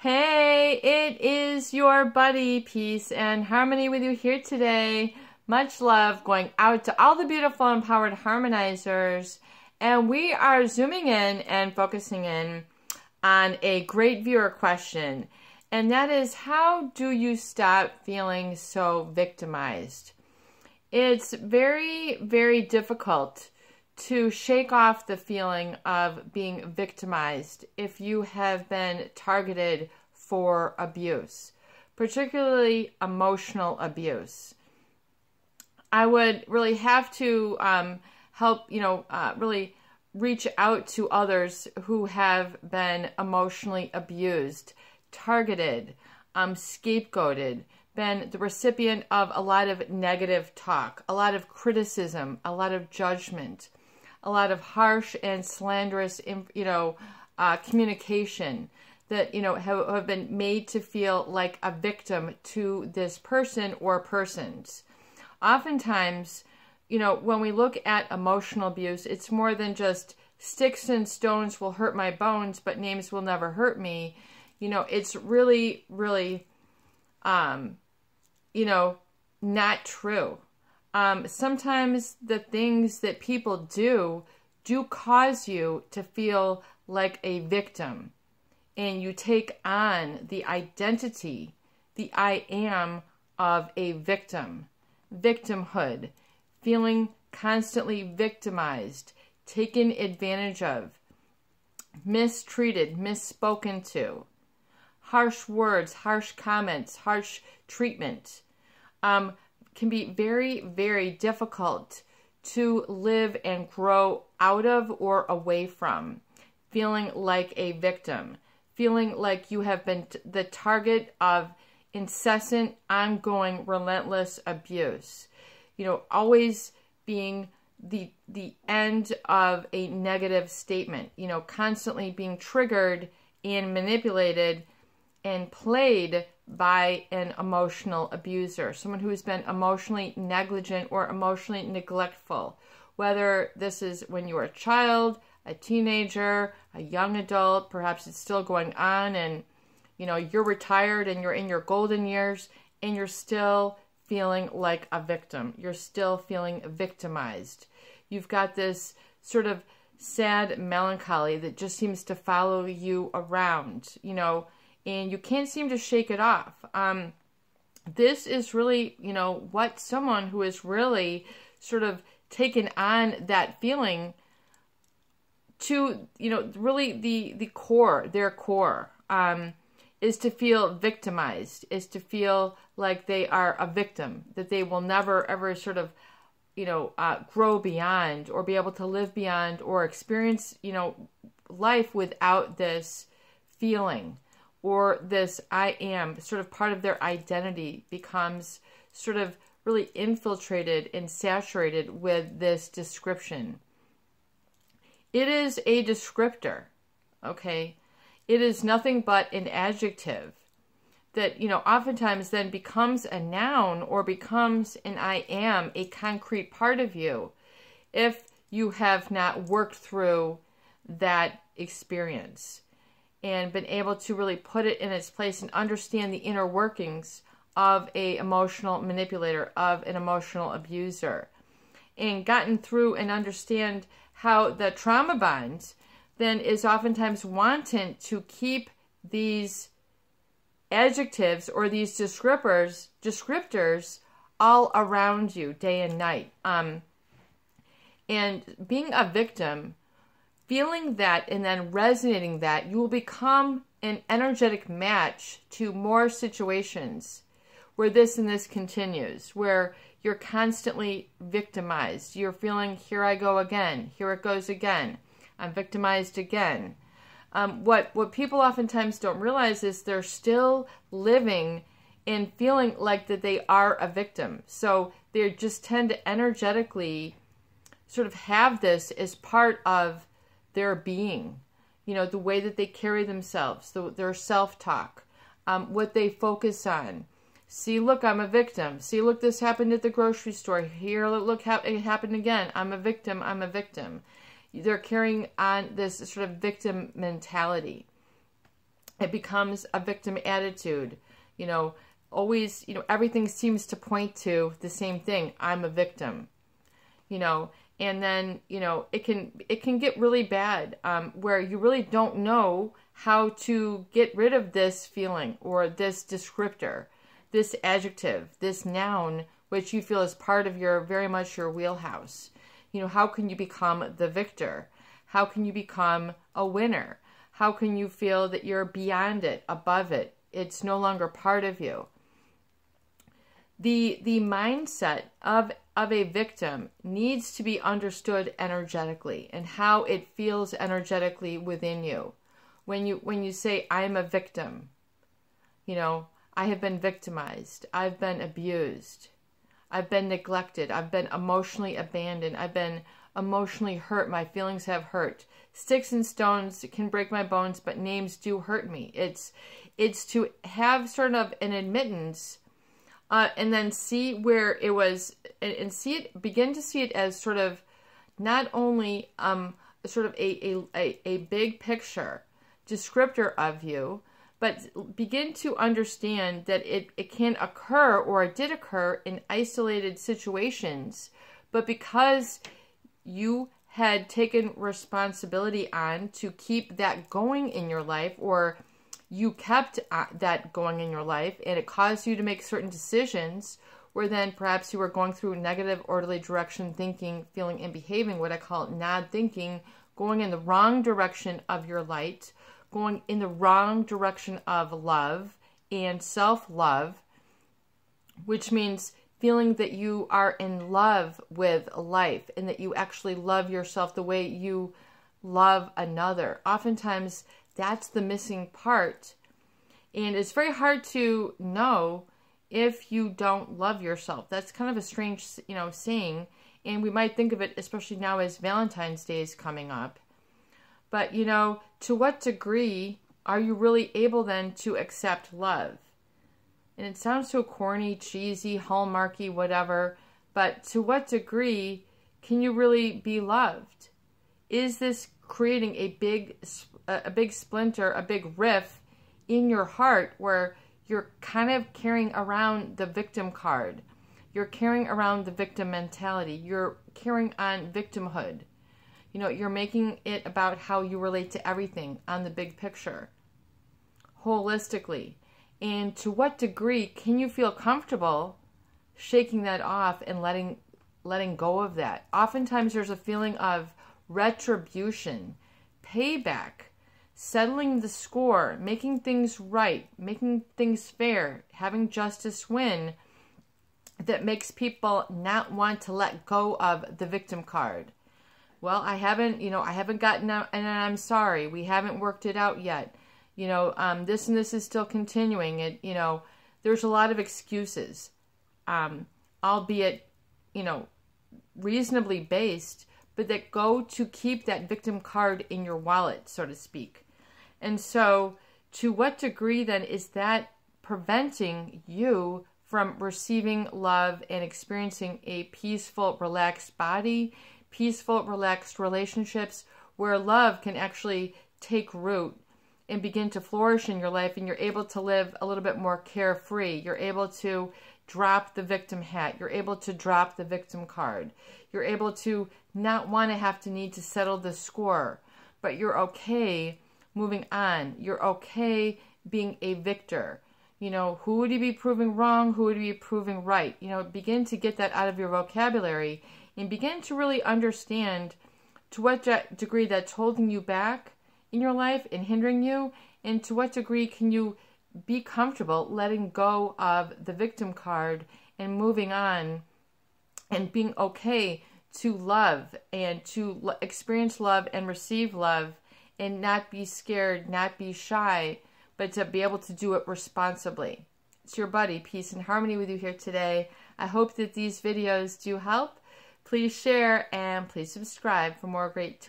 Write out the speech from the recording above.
Hey, it is your buddy, Peace and Harmony with you here today. Much love going out to all the beautiful empowered harmonizers. And we are zooming in and focusing in on a great viewer question. And that is, how do you stop feeling so victimized? It's very, very difficult to shake off the feeling of being victimized if you have been targeted for abuse, particularly emotional abuse. I would really have to help, really reach out to others who have been emotionally abused, targeted, scapegoated, been the recipient of a lot of negative talk, a lot of criticism, a lot of judgment, a lot of harsh and slanderous, communication that, have been made to feel like a victim to this person or persons. Oftentimes, when we look at emotional abuse, it's more than just sticks and stones will hurt my bones, but names will never hurt me. It's really, really, not true. Sometimes the things that people do cause you to feel like a victim. And you take on the identity, the I am of a victim. Victimhood, feeling constantly victimized, taken advantage of, mistreated, misspoken to, harsh words, harsh comments, harsh treatment. Can be very, very difficult to live and grow out of or away from. Feeling like a victim. Feeling like you have been the target of incessant, ongoing, relentless abuse. Always being the end of a negative statement. Constantly being triggered and manipulated and played by an emotional abuser, someone who has been emotionally negligent or emotionally neglectful, whether this is when you were a child, a teenager, a young adult, perhaps it's still going on and, you're retired and you're in your golden years and you're still feeling like a victim. You're still feeling victimized. You've got this sort of sad melancholy that just seems to follow you around, and you can't seem to shake it off. This is really, what someone who is really sort of taken on that feeling to, really the core, their core, is to feel victimized, is to feel like they are a victim, that they will never ever sort of, grow beyond or be able to live beyond or experience, life without this feeling. Or this I am, sort of part of their identity becomes sort of really infiltrated and saturated with this description. It is a descriptor, okay? It is nothing but an adjective that, oftentimes then becomes a noun or becomes an I am, a concrete part of you, if you have not worked through that experience and been able to really put it in its place and understand the inner workings of an emotional manipulator, of an emotional abuser, and gotten through and understand how the trauma bond then is oftentimes wanting to keep these adjectives or these descriptors all around you day and night. And being a victim, feeling that and then resonating that, you will become an energetic match to more situations where this and this continues, where you're constantly victimized. You're feeling, here I go again, here it goes again, I'm victimized again. What people oftentimes don't realize is they're still living and feeling like that they are a victim. So they just tend to energetically sort of have this as part of their being, the way that they carry themselves, their self-talk, what they focus on. See, look, I'm a victim. See, look, this happened at the grocery store. Here, look, it happened again. I'm a victim. I'm a victim. They're carrying on this sort of victim mentality. It becomes a victim attitude. Always, everything seems to point to the same thing. I'm a victim, and then, it can get really bad, where you really don't know how to get rid of this feeling or this descriptor, this adjective, this noun, which you feel is part of very much your wheelhouse. How can you become the victor? How can you become a winner? How can you feel that you're beyond it, above it? It's no longer part of you. The mindset of a victim needs to be understood energetically, and how it feels energetically within you. When you say, I'm a victim, I have been victimized, I've been abused, I've been neglected, I've been emotionally abandoned, I've been emotionally hurt, my feelings have hurt. Sticks and stones can break my bones, but names do hurt me. It's to have sort of an admittance, and then see where it was, and begin to see it as sort of not only sort of a big picture descriptor of you, but begin to understand that it can occur, or it did occur, in isolated situations, but because you had taken responsibility on to keep that going in your life, or you kept that going in your life, and it caused you to make certain decisions where then perhaps you were going through negative, orderly direction, thinking, feeling, and behaving, what I call not thinking, going in the wrong direction of your light, going in the wrong direction of love and self-love, which means feeling that you are in love with life and that you actually love yourself the way you love another. Oftentimes, that's the missing part. And it's very hard to know if you don't love yourself. That's kind of a strange, saying. And we might think of it, especially now as Valentine's Day is coming up. But, to what degree are you really able then to accept love? And it sounds so corny, cheesy, hallmarky, whatever. But to what degree can you really be loved? Is this creating a big splinter, a big rift in your heart where you're kind of carrying around the victim card? You're carrying around the victim mentality. You're carrying on victimhood. You're making it about how you relate to everything on the big picture, holistically. And to what degree can you feel comfortable shaking that off and letting go of that? Oftentimes there's a feeling of retribution, payback, settling the score, making things right, making things fair, having justice win, that makes people not want to let go of the victim card. Well, I haven't gotten out, and I'm sorry, we haven't worked it out yet. This and this is still continuing. There's a lot of excuses, albeit, reasonably based, but that go to keep that victim card in your wallet, so to speak. And so, to what degree then is that preventing you from receiving love and experiencing a peaceful, relaxed body, peaceful, relaxed relationships where love can actually take root and begin to flourish in your life, and you're able to live a little bit more carefree. You're able to drop the victim hat. You're able to drop the victim card. You're able to not want to need to settle the score, but you're okay moving on. You're okay being a victor. Who would you be proving wrong? Who would you be proving right? Begin to get that out of your vocabulary and begin to really understand to what degree that's holding you back in your life and hindering you, and to what degree can you be comfortable letting go of the victim card and moving on and being okay to love and to experience love and receive love and not be scared, not be shy, but to be able to do it responsibly. It's your buddy, Peace and Harmony, with you here today. I hope that these videos do help. Please share and please subscribe for more great tools.